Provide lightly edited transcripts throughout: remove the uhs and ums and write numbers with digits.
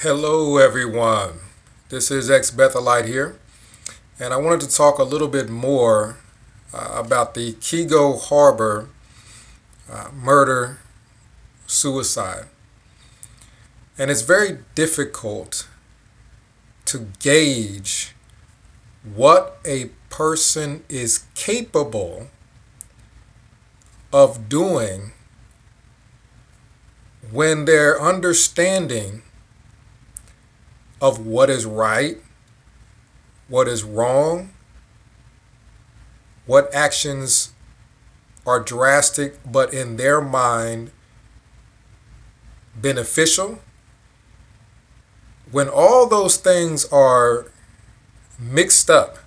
Hello everyone, this is ex-Bethelite here, and I wanted to talk a little bit more about the Keego Harbor murder-suicide. And it's very difficult to gauge what a person is capable of doing when their understanding of what is right, what is wrong, what actions are drastic but in their mind beneficial. When all those things are mixed up,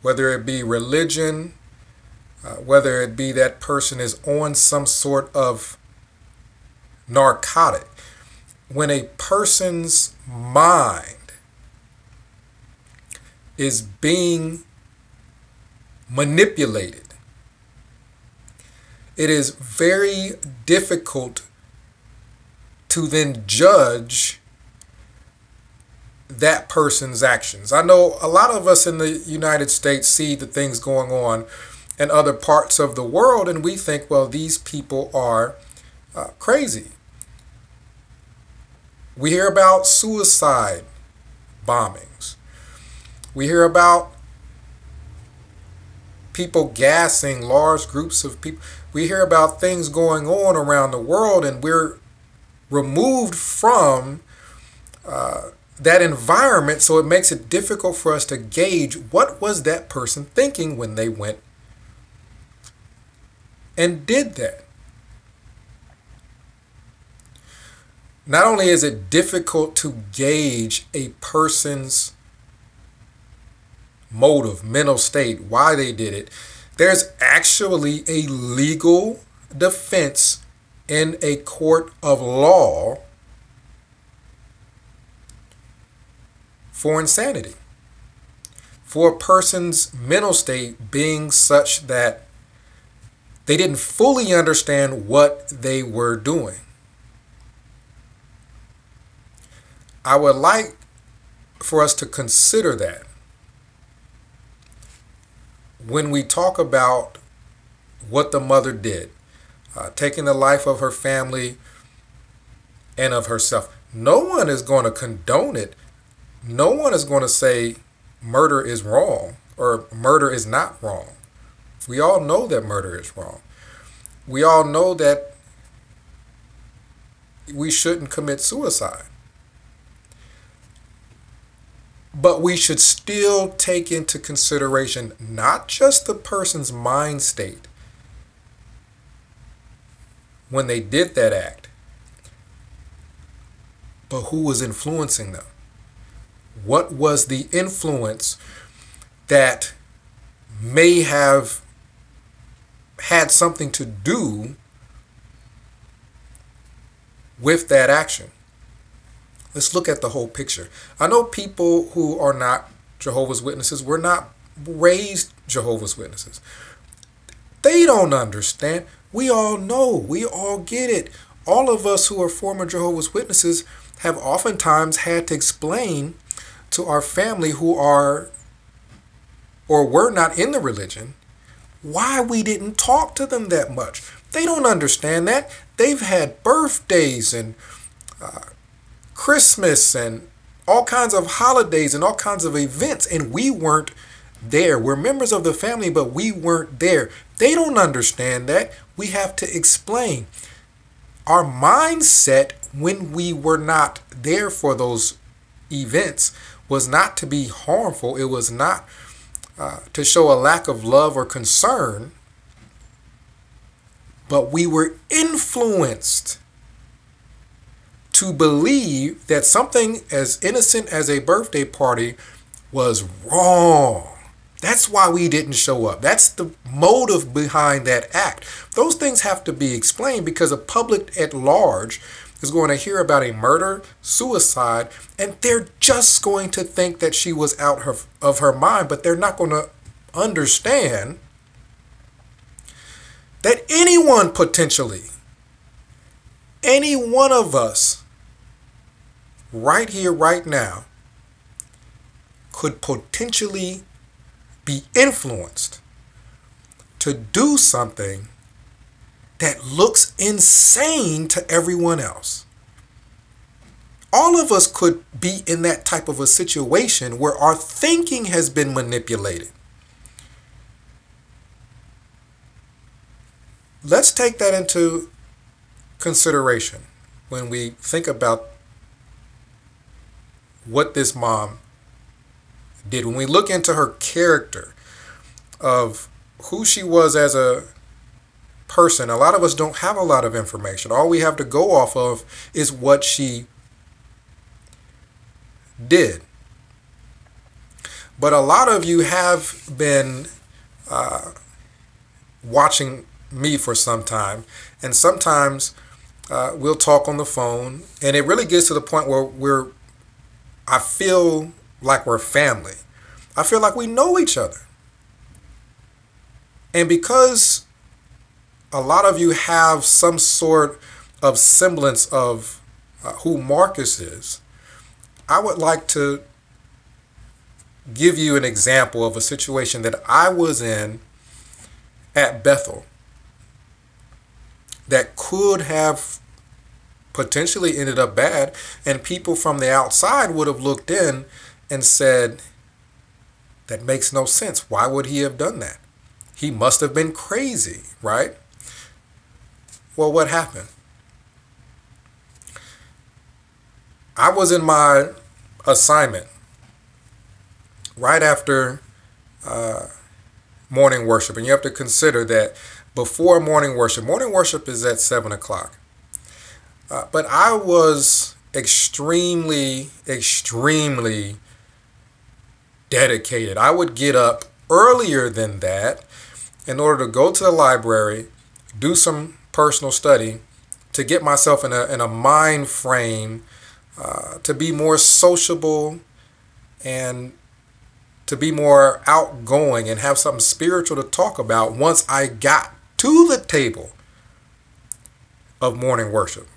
whether it be religion, whether it be that person is on some sort of narcotic, when a person's mind is being manipulated, it is very difficult to then judge that person's actions. I know a lot of us in the United States see the things going on in other parts of the world, and we think, well, these people are crazy. We hear about suicide bombings. We hear about people gassing large groups of people. We hear about things going on around the world, and we're removed from that environment, so it makes it difficult for us to gauge what was that person thinking when they went and did that. Not only is it difficult to gauge a person's motive, mental state, why they did it, there's actually a legal defense in a court of law for insanity, for a person's mental state being such that they didn't fully understand what they were doing. I would like for us to consider that when we talk about what the mother did, taking the life of her family and of herself. No one is going to condone it. No one is going to say murder is wrong or murder is not wrong. We all know that murder is wrong. We all know that we shouldn't commit suicide. But we should still take into consideration not just the person's mind state when they did that act, but who was influencing them. What was the influence that may have had something to do with that action? Let's look at the whole picture. I know people who are not Jehovah's Witnesses were not raised Jehovah's Witnesses. They don't understand. We all know. We all get it. All of us who are former Jehovah's Witnesses have oftentimes had to explain to our family who are or were not in the religion why we didn't talk to them that much. They don't understand that. They've had birthdays and Christmas and all kinds of holidays and all kinds of events, and we weren't there. We're members of the family, but we weren't there. They don't understand that. We have to explain. Our mindset when we were not there for those events was not to be harmful. It was not to show a lack of love or concern, but we were influenced to believe that something as innocent as a birthday party was wrong. That's why we didn't show up. That's the motive behind that act. Those things have to be explained because the public at large is going to hear about a murder, suicide, and they're just going to think that she was out of her mind, but they're not going to understand that anyone potentially Any one of us right here, right now, could potentially be influenced to do something that looks insane to everyone else. All of us could be in that type of a situation where our thinking has been manipulated. Let's take that into consideration when we think about what this mom did. When we look into her character of who she was as a person, a lot of us don't have a lot of information. All we have to go off of is what she did. But a lot of you have been watching me for some time, and sometimes we'll talk on the phone, and it really gets to the point where I feel like we're family. I feel like we know each other. And because a lot of you have some sort of semblance of who Marcus is, I would like to give you an example of a situation that I was in at Bethel that could have potentially ended up bad, and people from the outside would have looked in and said, that makes no sense. Why would he have done that? He must have been crazy, right? Well, what happened? I was in my assignment right after morning worship, and you have to consider that before morning worship is at 7 o'clock. But I was extremely dedicated. I would get up earlier than that in order to go to the library, do some personal study, to get myself in a mind frame to be more sociable and to be more outgoing and have something spiritual to talk about once I got to the table of morning worship.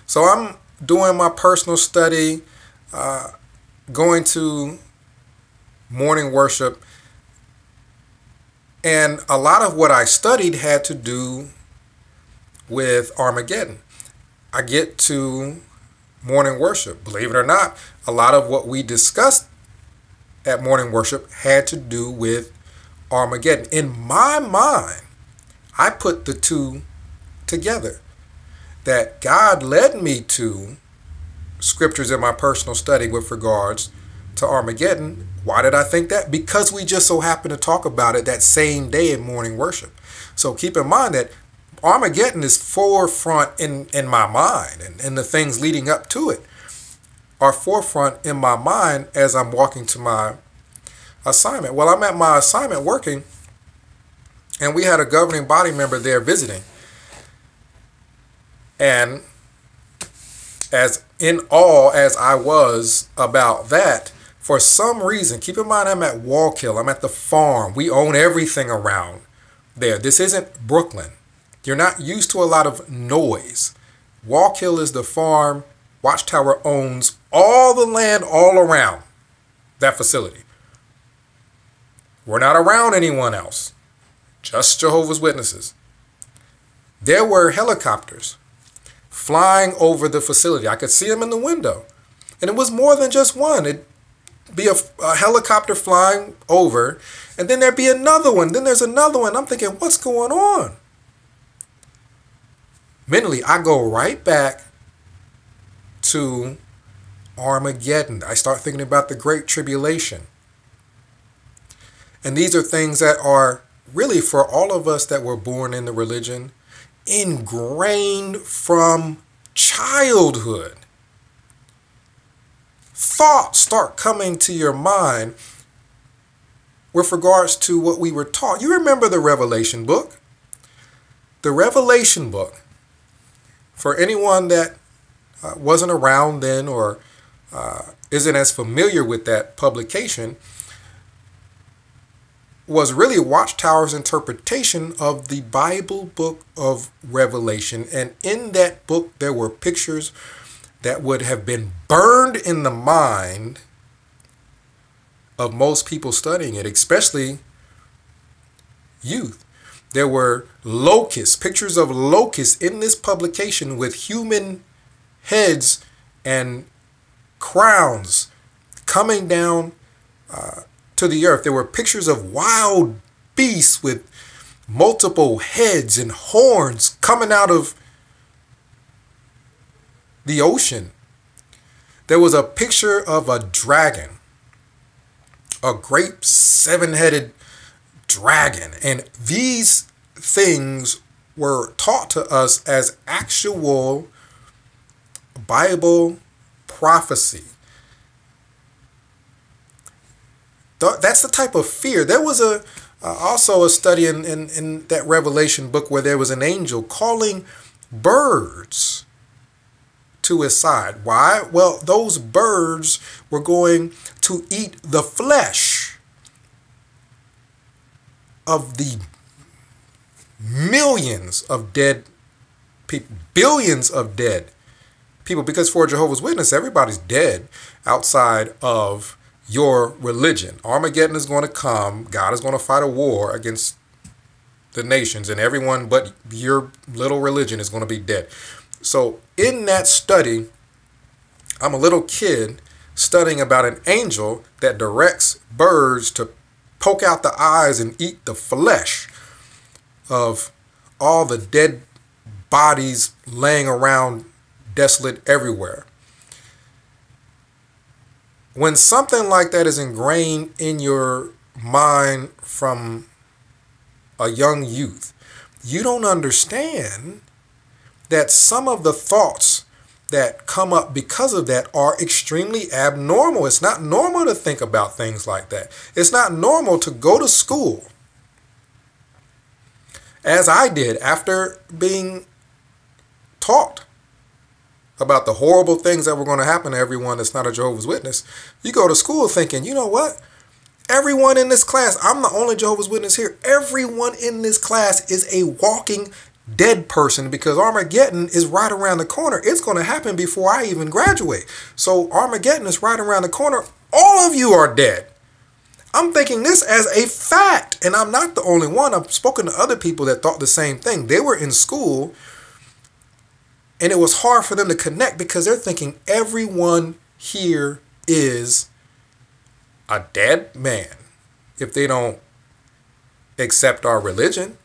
So I'm doing my personal study, going to morning worship, and a lot of what I studied had to do with Armageddon. I get to morning worship. Believe it or not, a lot of what we discussed at morning worship had to do with Armageddon. In my mind, I put the two together, that God led me to scriptures in my personal study with regards to Armageddon. Why did I think that? Because we just so happened to talk about it that same day in morning worship. So keep in mind that Armageddon is forefront in my mind, and the things leading up to it are forefront in my mind as I'm walking to my assignment. Well, I'm at my assignment working, and we had a governing body member there visiting. And as in awe as I was about that, for some reason, keep in mind I'm at Wallkill, I'm at the farm. We own everything around there. This isn't Brooklyn. You're not used to a lot of noise. Wallkill is the farm. Watchtower owns all the land all around that facility. We're not around anyone else, just Jehovah's Witnesses. There were helicopters flying over the facility. I could see them in the window. And it was more than just one. It'd be a helicopter flying over, and then there'd be another one. Then there's another one. I'm thinking, what's going on? Mentally, I go right back to Armageddon. I start thinking about the Great Tribulation. And these are things that are really, for all of us that were born in the religion, ingrained from childhood. Thoughts start coming to your mind with regards to what we were taught. You remember the Revelation book? The Revelation book, for anyone that wasn't around then or isn't as familiar with that publication, was really Watchtower's interpretation of the Bible book of Revelation. And in that book, there were pictures that would have been burned in the mind of most people studying it, especially youth. There were locusts, pictures of locusts in this publication with human heads and crowns coming down to the earth. There were pictures of wild beasts with multiple heads and horns coming out of the ocean. There was a picture of a dragon, a great seven-headed dragon. And these things were taught to us as actual Bible prophecy. That's the type of fear. There was also a study in that Revelation book where there was an angel calling birds to his side. Why? Well, those birds were going to eat the flesh of the millions of dead people, billions of dead people, because for a Jehovah's Witness, everybody's dead outside of your religion. Armageddon is going to come. God is going to fight a war against the nations, and everyone but your little religion is going to be dead. So in that study, I'm a little kid studying about an angel that directs birds to poke out the eyes and eat the flesh of all the dead bodies laying around desolate everywhere. When something like that is ingrained in your mind from a young youth, you don't understand that some of the thoughts that come up because of that are extremely abnormal. It's not normal to think about things like that. It's not normal to go to school, as I did after being taught about the horrible things that were going to happen to everyone that's not a Jehovah's Witness. You go to school thinking, you know what? Everyone in this class, I'm the only Jehovah's Witness here. Everyone in this class is a walking dead person because Armageddon is right around the corner. It's going to happen before I even graduate. So Armageddon is right around the corner. All of you are dead. I'm thinking this as a fact, and I'm not the only one. I've spoken to other people that thought the same thing. They were in school, and it was hard for them to connect because they're thinking everyone here is a dead man if they don't accept our religion.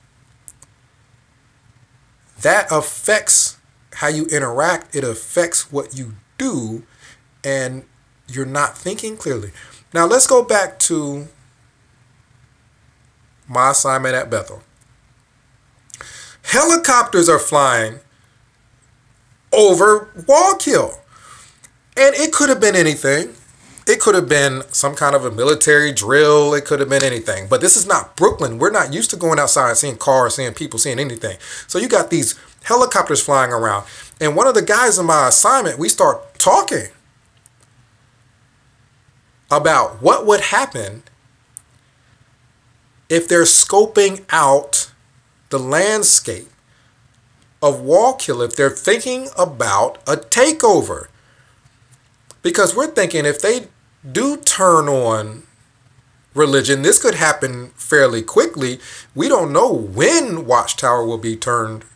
That affects how you interact. It affects what you do, and you're not thinking clearly. Now let's go back to my assignment at Bethel. Helicopters are flying over Wallkill, and it could have been anything. It could have been some kind of a military drill. It could have been anything. But this is not Brooklyn. We're not used to going outside, seeing cars, seeing people, seeing anything. So you got these helicopters flying around. And one of the guys in my assignment, we start talking about what would happen if they're scoping out the landscape of Wallkill, if they're thinking about a takeover. Because we're thinking if they do turn on religion, this could happen fairly quickly. We don't know when Watchtower will be turned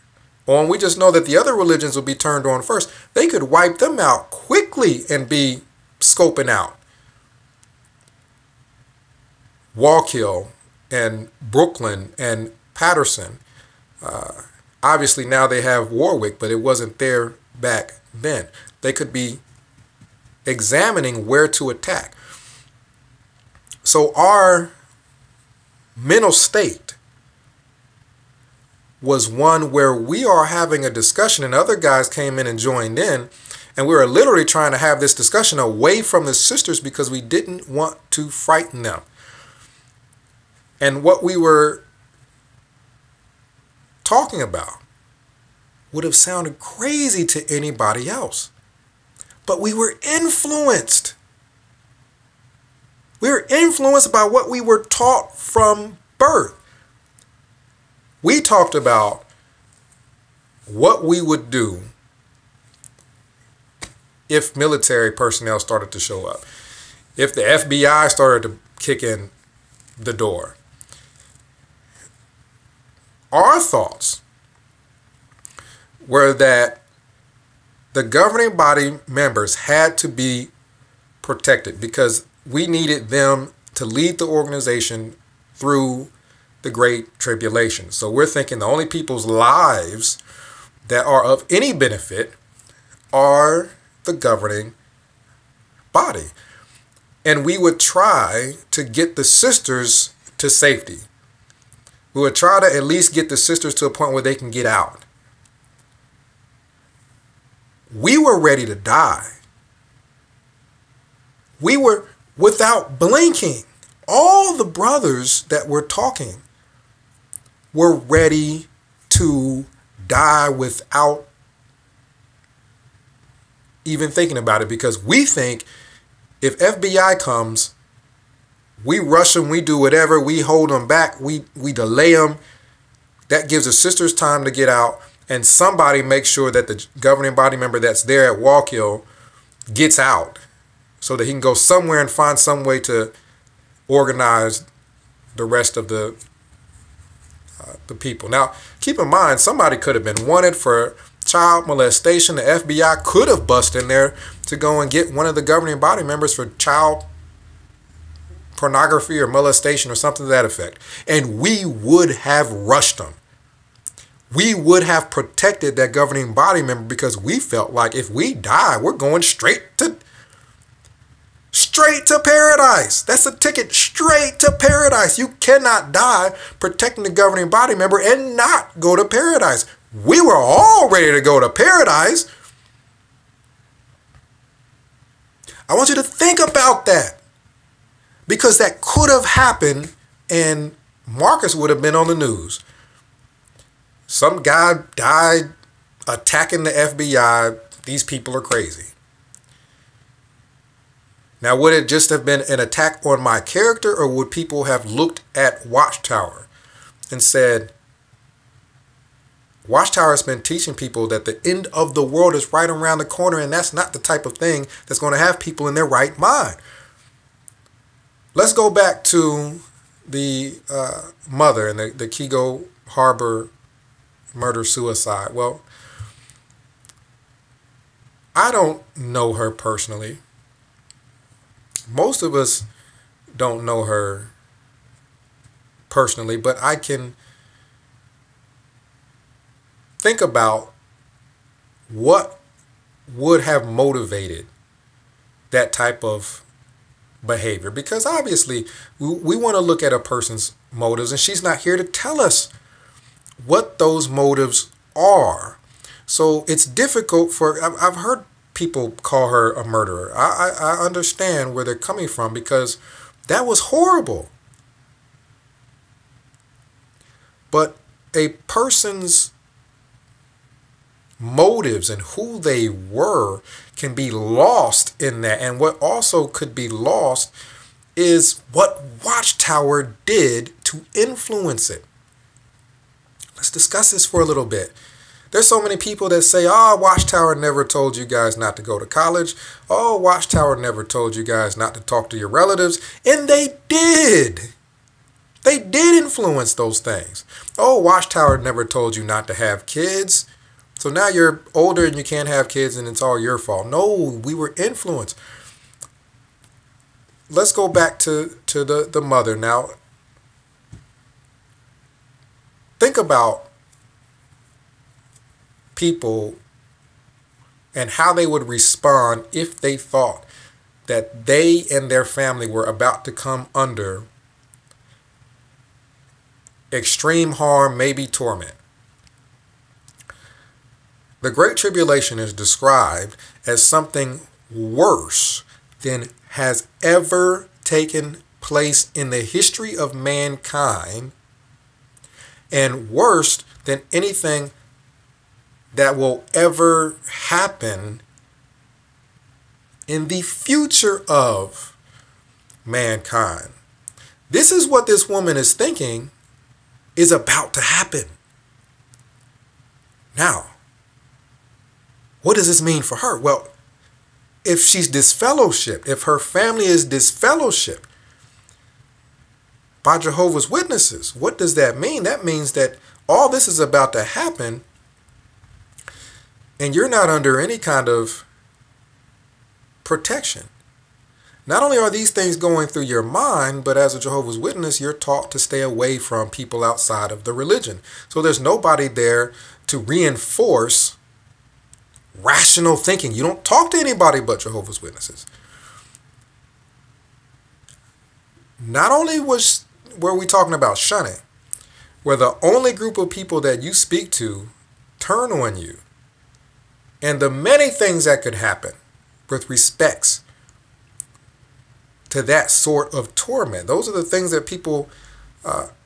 on. We just know that the other religions will be turned on first. They could wipe them out quickly and be scoping out Wallkill and Brooklyn and Patterson. Obviously now they have Warwick, but it wasn't there back then. They could be examining where to attack. So our mental state was one where we are having a discussion, and other guys came in and joined in, and we were literally trying to have this discussion away from the sisters because we didn't want to frighten them. And what we were talking about would have sounded crazy to anybody else. But we were influenced. We're influenced by what we were taught from birth. We talked about what we would do if military personnel started to show up. If the FBI started to kick in the door. Our thoughts were that the governing body members had to be protected because we needed them to lead the organization through the Great Tribulation. So we're thinking the only people's lives that are of any benefit are the governing body. And we would try to get the sisters to safety. We would try to at least get the sisters to a point where they can get out. We were ready to die. We were, without blinking, all the brothers that were talking were ready to die without even thinking about it, because we think if FBI comes, we rush them, we do whatever, we hold them back, we delay them. That gives the sisters time to get out, and somebody makes sure that the governing body member that's there at Wallkill gets out so that he can go somewhere and find some way to organize the rest of the people. Now, keep in mind, somebody could have been wanted for child molestation. The FBI could have busted in there to go and get one of the governing body members for child pornography or molestation or something to that effect. And we would have rushed them. We would have protected that governing body member because we felt like if we die, we're going straight to paradise. That's a ticket straight to paradise. You cannot die protecting the governing body member and not go to paradise. We were all ready to go to paradise. I want you to think about that, because that could have happened and Marcus would have been on the news. Some guy died attacking the FBI. These people are crazy. Now, would it just have been an attack on my character, or would people have looked at Watchtower and said, Watchtower has been teaching people that the end of the world is right around the corner, and that's not the type of thing that's going to have people in their right mind. Let's go back to the mother and the Keego Harbor murder-suicide. Well, I don't know her personally. Most of us don't know her personally, but I can think about what would have motivated that type of behavior, because obviously we want to look at a person's motives, and she's not here to tell us what those motives are. So it's difficult for, I've heard people call her a murderer. I understand where they're coming from, because that was horrible. But a person's motives and who they were can be lost in that. And what also could be lost is what Watchtower did to influence it. Let's discuss this for a little bit. There's so many people that say, oh, Watchtower never told you guys not to go to college. Oh, Watchtower never told you guys not to talk to your relatives. And they did. They did influence those things. Oh, Watchtower never told you not to have kids. So now you're older and you can't have kids and it's all your fault. No, we were influenced. Let's go back to the mother. Now, think about people and how they would respond if they thought that they and their family were about to come under extreme harm, maybe torment. The Great Tribulation is described as something worse than has ever taken place in the history of mankind, and worse than anything that will ever happen in the future of mankind. This is what this woman is thinking is about to happen. Now, what does this mean for her? Well, if she's disfellowshipped, if her family is disfellowshipped by Jehovah's Witnesses, what does that mean? That means that all this is about to happen and you're not under any kind of protection. Not only are these things going through your mind, but as a Jehovah's Witness, you're taught to stay away from people outside of the religion. So there's nobody there to reinforce rational thinking. You don't talk to anybody but Jehovah's Witnesses. Not only were we talking about shunning, where the only group of people that you speak to turn on you, and the many things that could happen with respects to that sort of torment. Those are the things that people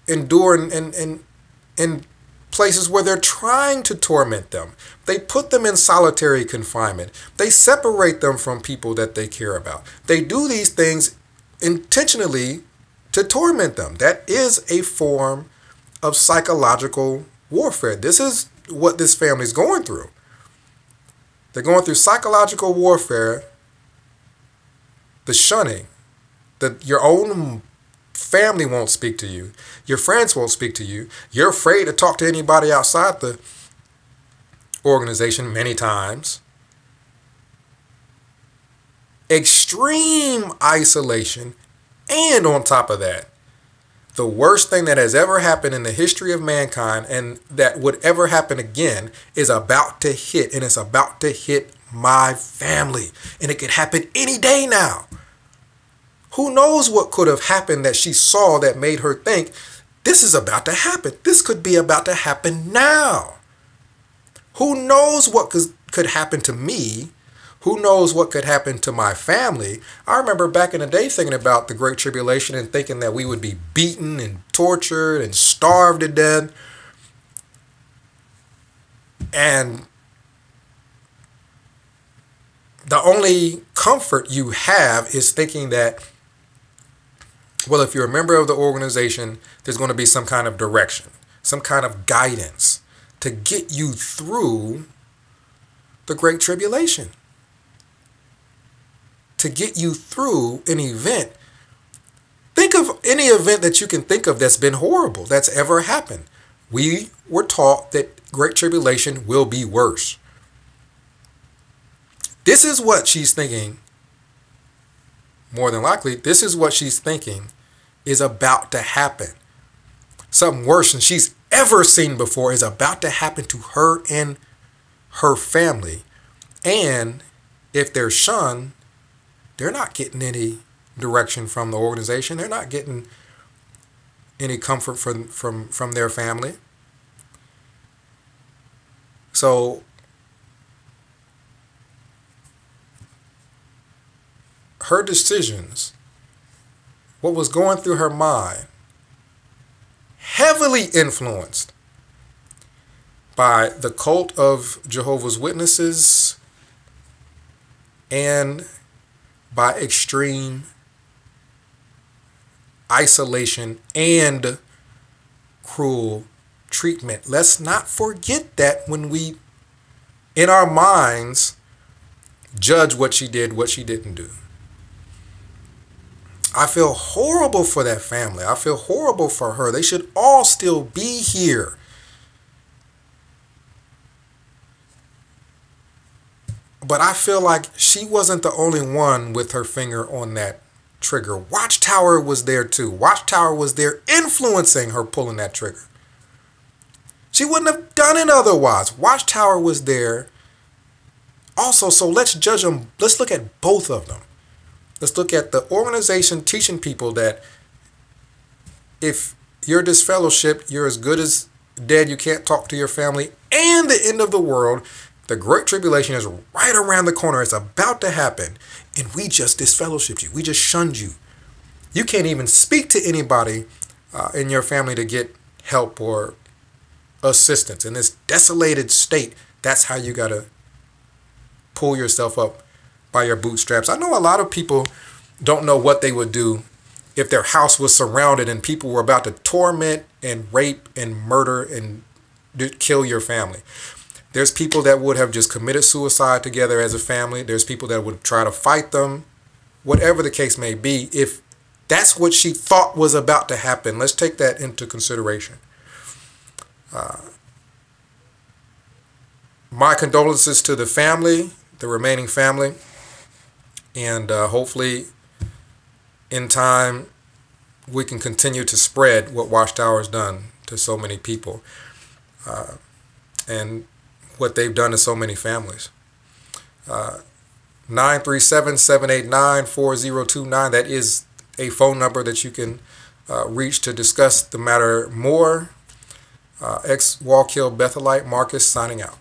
endure in places where they're trying to torment them. They put them in solitary confinement. They separate them from people that they care about. They do these things intentionally to torment them. That is a form of psychological warfare. This is what this family is going through. They're going through psychological warfare, the shunning, that your own family won't speak to you. Your friends won't speak to you. You're afraid to talk to anybody outside the organization many times. Extreme isolation. And on top of that, the worst thing that has ever happened in the history of mankind and that would ever happen again is about to hit. And it's about to hit my family. And it could happen any day now. Who knows what could have happened that she saw that made her think this is about to happen. This could be about to happen now. Who knows what could happen to me? Who knows what could happen to my family? I remember back in the day thinking about the Great Tribulation and thinking that we would be beaten and tortured and starved to death. And the only comfort you have is thinking that, well, if you're a member of the organization, there's going to be some kind of direction, some kind of guidance to get you through the Great Tribulation. To get you through an event. Think of any event that you can think of that's been horrible, that's ever happened. We were taught that Great Tribulation will be worse. This is what she's thinking. More than likely, this is what she's thinking is about to happen. Something worse than she's ever seen before is about to happen to her and her family. And if they're shunned, they're not getting any direction from the organization. They're not getting any comfort from their family. So her decisions, what was going through her mind, heavily influenced by the cult of Jehovah's Witnesses and by extreme isolation and cruel treatment. Let's not forget that when we, in our minds, judge what she did, what she didn't do. I feel horrible for that family. I feel horrible for her. They should all still be here. But I feel like she wasn't the only one with her finger on that trigger. Watchtower was there too. Watchtower was there influencing her pulling that trigger. She wouldn't have done it otherwise. Watchtower was there also. So let's judge them. Let's look at both of them. Let's look at the organization teaching people that if you're disfellowshipped, you're as good as dead. You can't talk to your family, and the end of the world. The Great Tribulation is right around the corner. It's about to happen. And we just disfellowshipped you. We just shunned you. You can't even speak to anybody in your family to get help or assistance. In this desolated state, that's how you got to pull yourself up by your bootstraps. I know a lot of people don't know what they would do if their house was surrounded and people were about to torment and rape and murder and kill your family. There's people that would have just committed suicide together as a family. There's people that would try to fight them, whatever the case may be. If that's what she thought was about to happen, let's take that into consideration. My condolences to the family, the remaining family, and hopefully in time we can continue to spread what Watchtower has done to so many people and what they've done to so many families. 937-789-4029, that is a phone number that you can reach to discuss the matter more. Ex-Wallkill Bethelite, Marcus signing out.